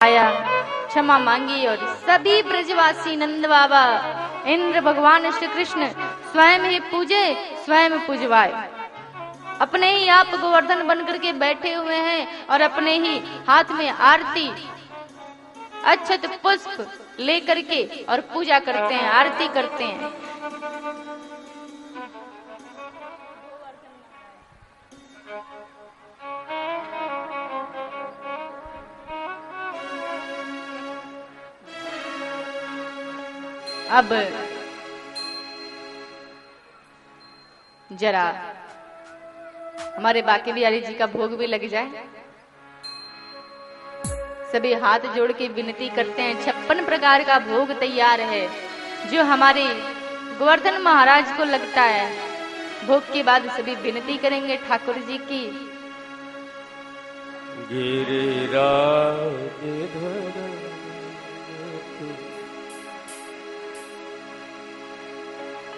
आया, क्षमा मांगी और सभी ब्रजवासी नंद बाबा इंद्र भगवान श्री कृष्ण स्वयं ही पूजे, स्वयं पूजवाए। अपने ही आप गोवर्धन बनकर के बैठे हुए हैं और अपने ही हाथ में आरती अक्षत पुष्प लेकर के और पूजा करते हैं, आरती करते हैं। अब जरा हमारे बाके बिहारी जी का भोग भी लग जाए। सभी हाथ जोड़ के विनती करते हैं। 56 प्रकार का भोग तैयार है जो हमारे गोवर्धन महाराज को लगता है। भोग के बाद सभी विनती करेंगे ठाकुर जी की।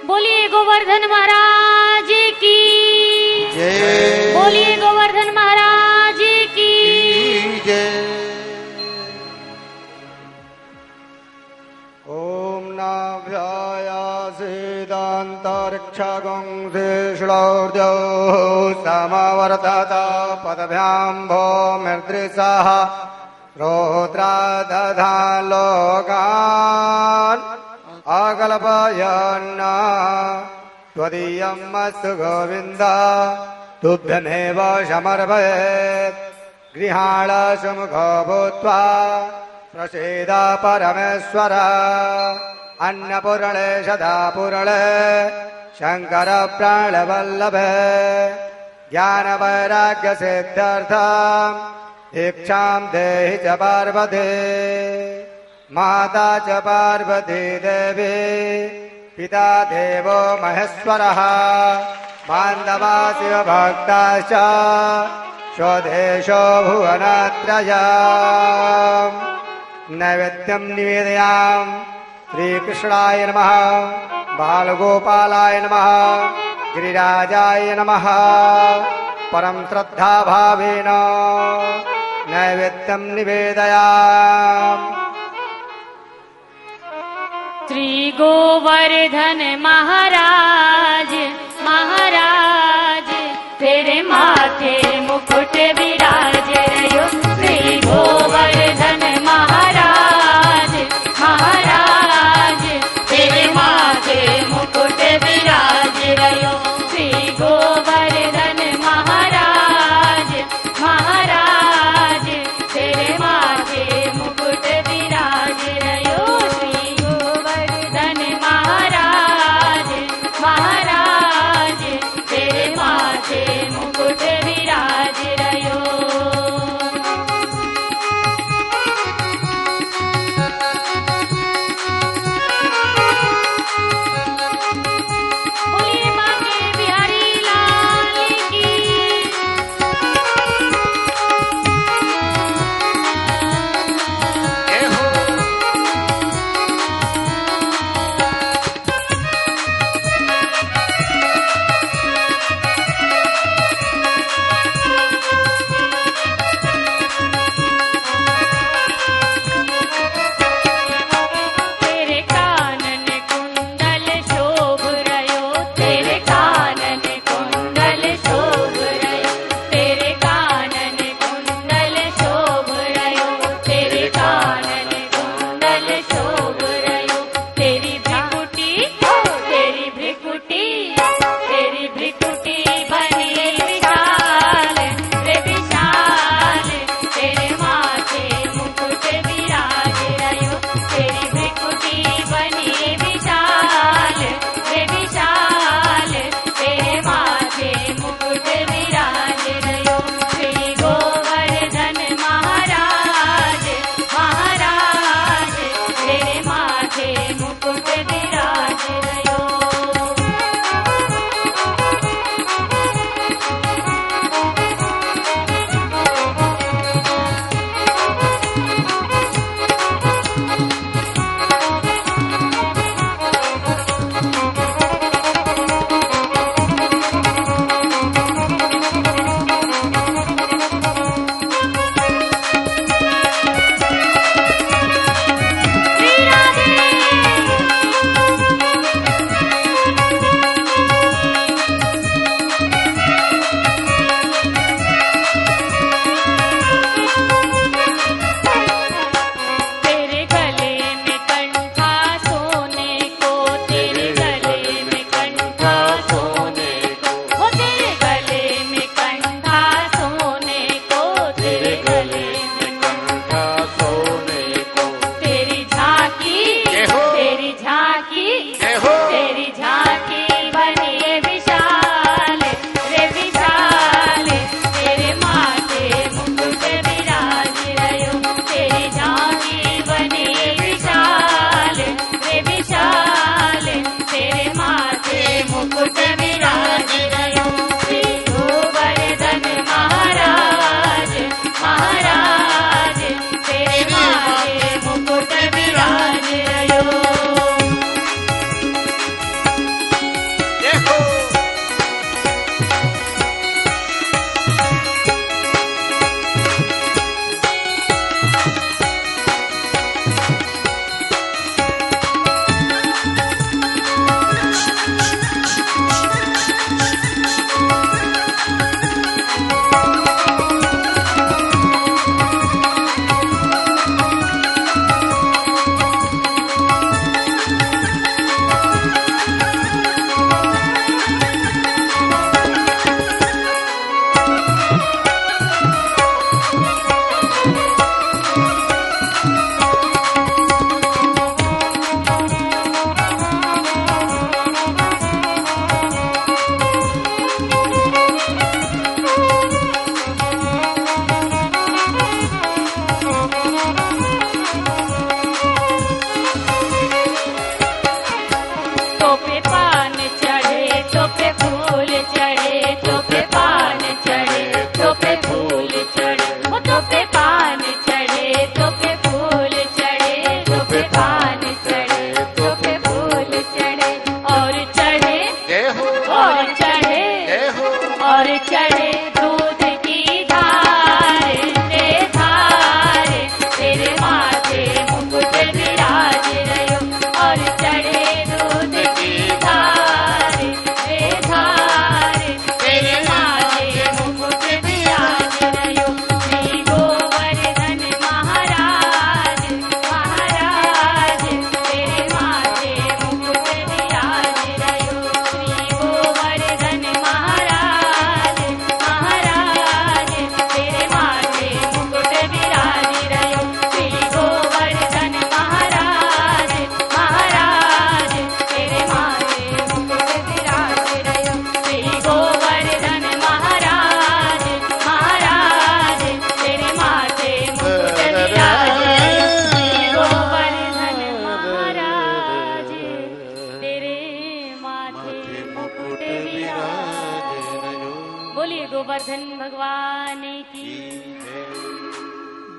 बोलिए गोवर्धन महाराज की जय। बोलिए गोवर्धन महाराज की जय। ओम नाभ्यायासेदान्तरिक्षगं श्रीश्लौर्जौ समवर्तत पदभ्यां भौमिर्दृशः रौद्रा दधा लोकान् अकल्पयन् त्वदीयमस्तु गोविन्द तुभ्यमेव समर्पयेत्। गृहाण सुमुखो भूत्वा प्रसीद परमेश्वर। अन्नपूर्णे सदा पूर्णे शंकर प्राणवल्लभे। ज्ञान वैराग्य सिद्ध्यर्थम् इच्छां देहि च पार्वती। माता च पार्वती देवी पिता देवो महेश्वरः। बान्धवा शिवभक्ताश्च स्वदेशो भुवनत्रयम्। नैवेद्यं निवेदयामि श्रीकृष्णाय नमः, बालगोपालाय नमः, गिरिराजाय नमः। परम श्रद्धा भावेन नैवेद्यं निवेदयामि। श्री गोवर्धन महाराज महाराज तेरे माथे मुकुट विराज रयो। श्री गोवर्धन महाराज महाराज तेरे माथे मुकुट विराज रयो। श्री गोवर्धन महाराज महाराज तेरे माथे मुकुट विराज रयो। श्री गोवर्धन महाराज महाराज तेरे माथे मुकुट विराज रयो।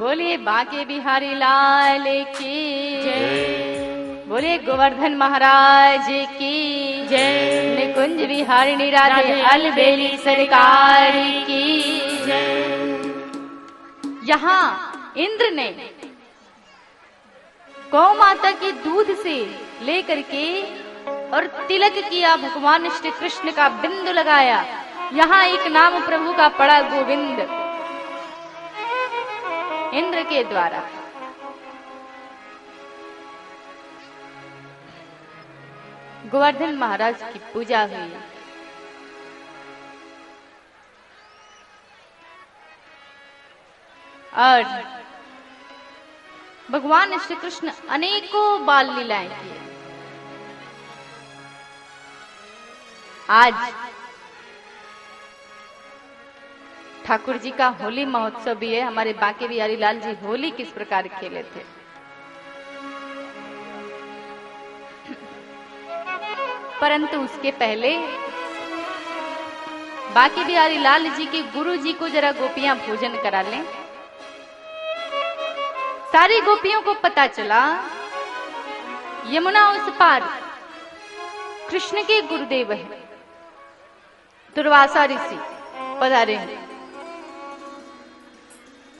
बोलिए बांके बिहारी लाल की जय। बोलिए गोवर्धन महाराज की जय। निकुंज बिहारिणी राधे राधे अलबेली सरकार की जय। यहाँ इंद्र ने गौ माता के दूध से लेकर के और तिलक किया, भगवान श्री कृष्ण का बिंदु लगाया। यहाँ एक नाम प्रभु का पड़ा, गोविंद, इंद्र के द्वारा। गोवर्धन महाराज की पूजा हुई। और भगवान श्री कृष्ण अनेकों बाल लीलाएं किए। आज ठाकुर जी का होली महोत्सव भी है। हमारे बांके बिहारी लाल जी होली किस प्रकार खेले थे। परंतु उसके पहले बांके बिहारी लाल जी के गुरु जी को जरा गोपियां भोजन करा लें। सारी गोपियों को पता चला यमुना उस पार कृष्ण के गुरुदेव है, दुर्वासा ऋषि पधारे हैं।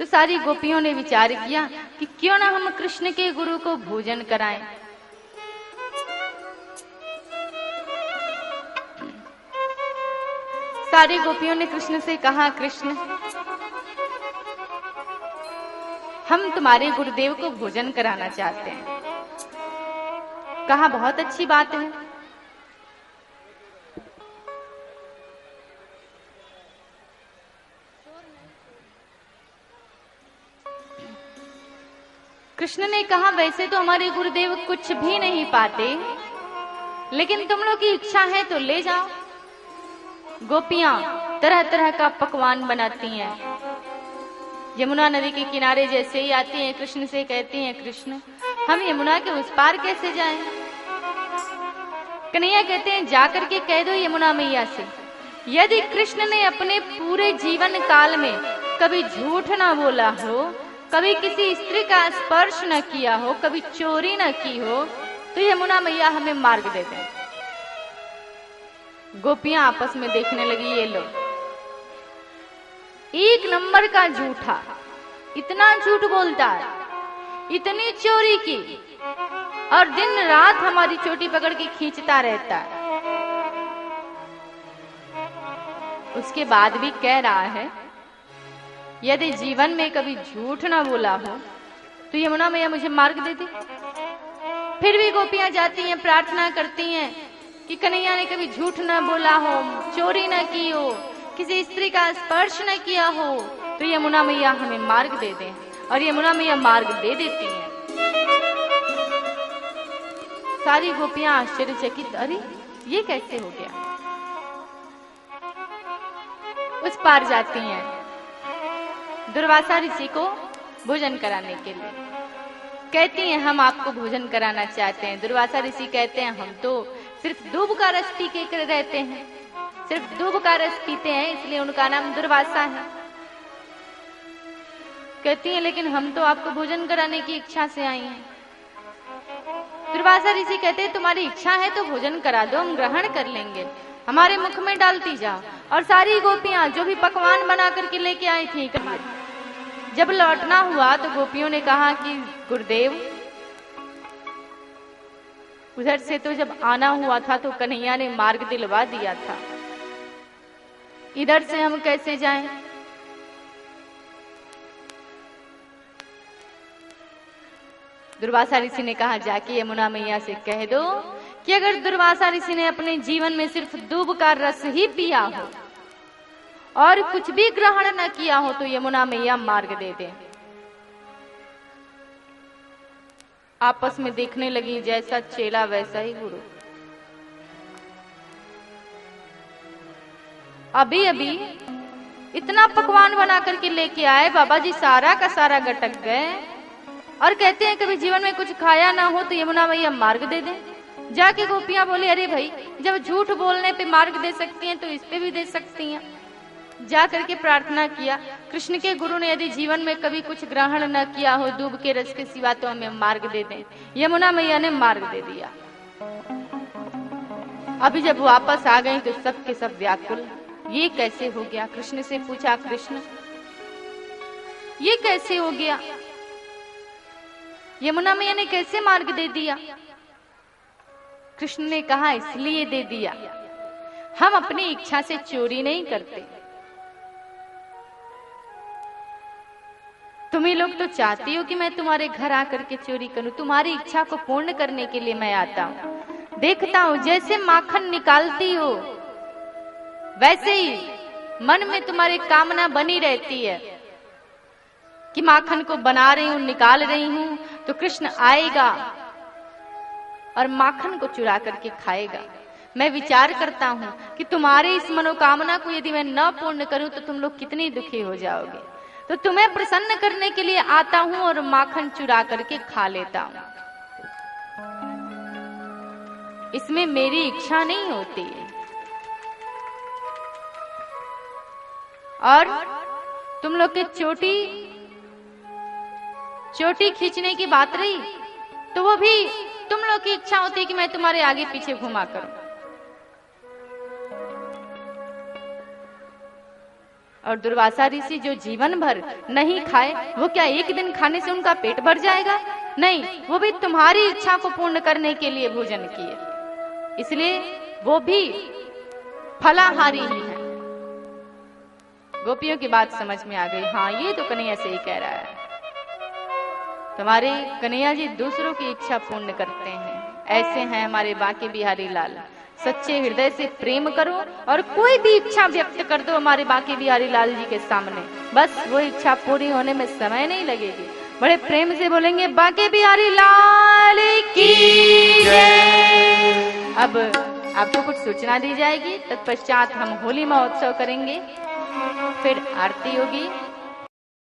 तो सारी गोपियों ने विचार किया कि क्यों ना हम कृष्ण के गुरु को भोजन कराएं। सारी गोपियों ने कृष्ण से कहा, कृष्ण हम तुम्हारे गुरुदेव को भोजन कराना चाहते हैं। कहा बहुत अच्छी बात है। कृष्ण ने कहा वैसे तो हमारे गुरुदेव कुछ भी नहीं पाते, लेकिन तुम लोग की इच्छा है तो ले जाओ। गोपियां तरह तरह का पकवान बनाती हैं। यमुना नदी के किनारे जैसे ही आती हैं, कृष्ण से कहती हैं, कृष्ण हम यमुना के उस पार कैसे जाएं? कन्हैया कहते हैं जाकर के कह दो यमुना मैया से, यदि कृष्ण ने अपने पूरे जीवन काल में कभी झूठ ना बोला हो, कभी किसी स्त्री का स्पर्श न किया हो, कभी चोरी न की हो, तो यमुना मैया हमें मार्ग दे दें। गोपियां आपस में देखने लगी, ये लोग एक नंबर का झूठा, इतना झूठ बोलता है, इतनी चोरी की, और दिन रात हमारी चोटी पकड़ के खींचता रहता है। उसके बाद भी कह रहा है यदि जीवन में कभी झूठ ना बोला हो तो यमुना मैया मुझे मार्ग दे दे। फिर भी गोपियां जाती हैं, प्रार्थना करती हैं कि कन्हैया ने कभी झूठ ना बोला हो, चोरी ना की हो, किसी स्त्री का स्पर्श न किया हो, तो यमुना मैया हमें मार्ग दे दें। और यमुना मैया मार्ग दे देती हैं। सारी गोपियां आश्चर्यचकित, अरे ये कैसे हो गया। उस पार जाती हैं दुर्वासा ऋषि को भोजन कराने के लिए। कहती हैं हम आपको भोजन कराना चाहते हैं। दुर्वासा ऋषि कहते हैं हम तो सिर्फ दूब का रस पी के रहते हैं, सिर्फ दूब का रस पीते हैं, इसलिए उनका नाम दुर्वासा है। कहती हैं लेकिन हम तो आपको भोजन कराने की इच्छा से आई हैं। दुर्वासा ऋषि कहते हैं तुम्हारी इच्छा है तो भोजन करा दो, हम ग्रहण कर लेंगे, हमारे मुख में डालती जाओ। और सारी गोपियां जो भी पकवान बना करके लेके आई थी, जब लौटना हुआ तो गोपियों ने कहा कि गुरुदेव उधर से तो जब आना हुआ था तो कन्हैया ने मार्ग दिलवा दिया था, इधर से हम कैसे जाएं? दुर्वासा ऋषि ने कहा जाके यमुना मैया से कह दो कि अगर दुर्वासा ऋषि ने अपने जीवन में सिर्फ दूब का रस ही पिया हो और कुछ भी ग्रहण न किया हो तो यमुना मैया मार्ग दे दे। आपस में देखने लगी, जैसा चेला वैसा ही गुरु। अभी अभी इतना पकवान बना करके लेके आए, बाबा जी सारा का सारा गटक गए और कहते हैं कभी जीवन में कुछ खाया ना हो तो यमुना मैया मार्ग दे दे। जाके गोपियां बोली, अरे भाई जब झूठ बोलने पे मार्ग दे सकती हैं तो इस पे भी दे सकती हैं। जा करके प्रार्थना किया, कृष्ण के गुरु ने यदि जीवन में कभी कुछ ग्रहण न किया हो दूब के रस के सिवा तो हमें मार्ग दे दें। यमुना मैया ने मार्ग दे दिया। अभी जब वापस आ गई तो सब के सब व्याकुल, ये कैसे हो गया? कृष्ण से पूछा, कृष्ण ये कैसे हो गया? यमुना मैया ने कैसे मार्ग दे दिया? कृष्ण ने कहा, इसलिए दे दिया, हम अपनी इच्छा से चोरी नहीं करते। तुम्ही लोग तो चाहती हो कि मैं तुम्हारे घर आकर के चोरी करूं। तुम्हारी इच्छा को पूर्ण करने के लिए मैं आता हूं। देखता हूं जैसे माखन निकालती हो वैसे ही मन में तुम्हारी कामना बनी रहती है कि माखन को बना रही हूं, निकाल रही हूं, तो कृष्ण आएगा और माखन को चुरा करके खाएगा। मैं विचार करता हूं कि तुम्हारी इस मनोकामना को यदि मैं न पूर्ण करूं तो तुम लोग कितनी दुखी हो जाओगे। तो तुम्हें प्रसन्न करने के लिए आता हूं और माखन चुरा करके खा लेता हूं। इसमें मेरी इच्छा नहीं होती है। और तुम लोग के चोटी खींचने की बात रही तो वो भी तुम लोग की इच्छा होती है कि मैं तुम्हारे आगे पीछे घुमा करूं। और दुर्वासा ऋषि जो जीवन भर नहीं खाए, वो क्या एक दिन खाने से उनका पेट भर जाएगा? नहीं, वो भी तुम्हारी इच्छा को पूर्ण करने के लिए भोजन किए, इसलिए वो भी फलाहारी ही है। गोपियों की बात समझ में आ गई। हाँ, ये तो कन्हैया सही कह रहा है। तुम्हारे कन्हैया जी दूसरों की इच्छा पूर्ण करते हैं। ऐसे हैं हमारे बांके बिहारी लाल। सच्चे हृदय से प्रेम करो और कोई भी इच्छा व्यक्त कर दो हमारे बांके बिहारी लाल जी के सामने, बस वो इच्छा पूरी होने में समय नहीं लगेगी। बड़े प्रेम से बोलेंगे, बांके बिहारी लाल की जय। अब आपको कुछ सूचना दी जाएगी, तत्पश्चात हम होली महोत्सव करेंगे, फिर आरती होगी।